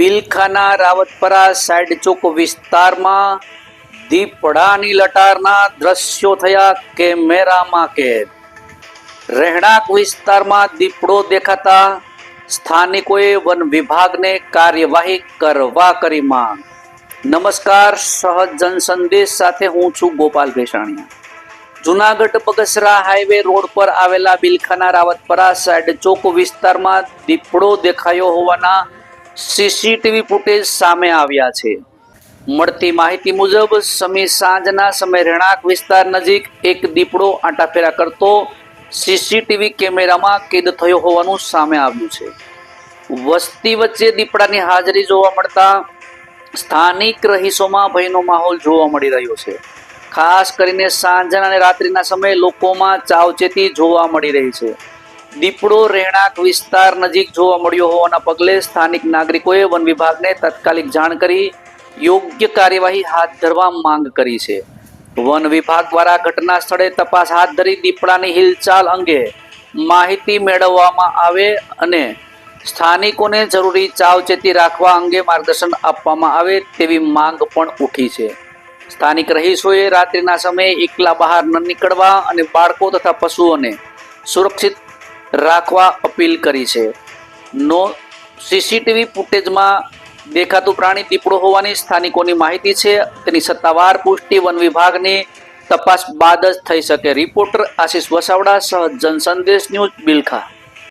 બિલખાના રાવતપરા side ચોક વિસ્તારમાં દીપડાની લટારના દ્રશ્યો થયા કેમેરામાં કેદ। રહેણાંક વિસ્તારમાં દીપડો દેખાતા સ્થાનિકોએ વન વિભાગને કાર્યવાહી કરવા કરી માંગ। નમસ્કાર, સહજ જનસંદેશ સાથે હું છું ગોપાલ ભેસાણીયા। જુનાગઢ બગસરા હાઈવે રોડ પર આવેલા બિલખાના રાવતપરા સાઇડ ચોક વિસ્તારમાં દીપડો દેખાયો હોવાના સીસીટીવી ફૂટેજ સામે આવ્યા છે। મળતી માહિતી મુજબ સમી સાંજના સમયે રહેણાંક વિસ્તાર નજીક એક દીપડો આંટાફેરા કરતો સીસીટીવી કેમેરામાં કેદ થયો હોવાનું સામે આવ્યું છે। વસ્તી વચ્ચે દીપડાની હાજરી જોવા મળતા સ્થાનિક રહીશોમાં ભયનો માહોલ જોવા મળી રહ્યો છે। ખાસ કરીને સાંજના અને રાત્રિના સમયે લોકોમાં ચાવચેતી જોવા મળી રહી છે। દીપડો રહેણાંક વિસ્તાર નજીક જોવા મળ્યો હોવાના પગલે સ્થાનિક નાગરિકોએ વન વિભાગને તાત્કાલિક જાણ કરી યોગ્ય કાર્યવાહી હાથ ધરવા માંગ કરી છે। વન વિભાગ દ્વારા ઘટના સ્થળે તપાસ હાથ ધરી દીપડાની હિલચાલ અંગે માહિતી મેળવવામાં આવે અને સ્થાનિકોને જરૂરી ચાવચેતી રાખવા અંગે માર્ગદર્શન આપવામાં આવે તેવી માંગ પણ ઉઠી છે। સ્થાનિક રહીશોએ રાત્રિના સમયે એકલા બહાર ન નીકળવા અને બાળકો તથા પશુઓને સુરક્ષિત રાખવા અપીલ કરી છે। સીસીટીવી ફૂટેજમાં દેખાતું પ્રાણી દીપડો હોવાની સ્થાનિકોની માહિતી છે। તેની સત્તાવાર પુષ્ટિ વન વિભાગની તપાસ બાદ જ થઈ શકે। રિપોર્ટર આશિષ વસાવડા, સહજ જનસંદેશ ન્યૂઝ, બિલખા।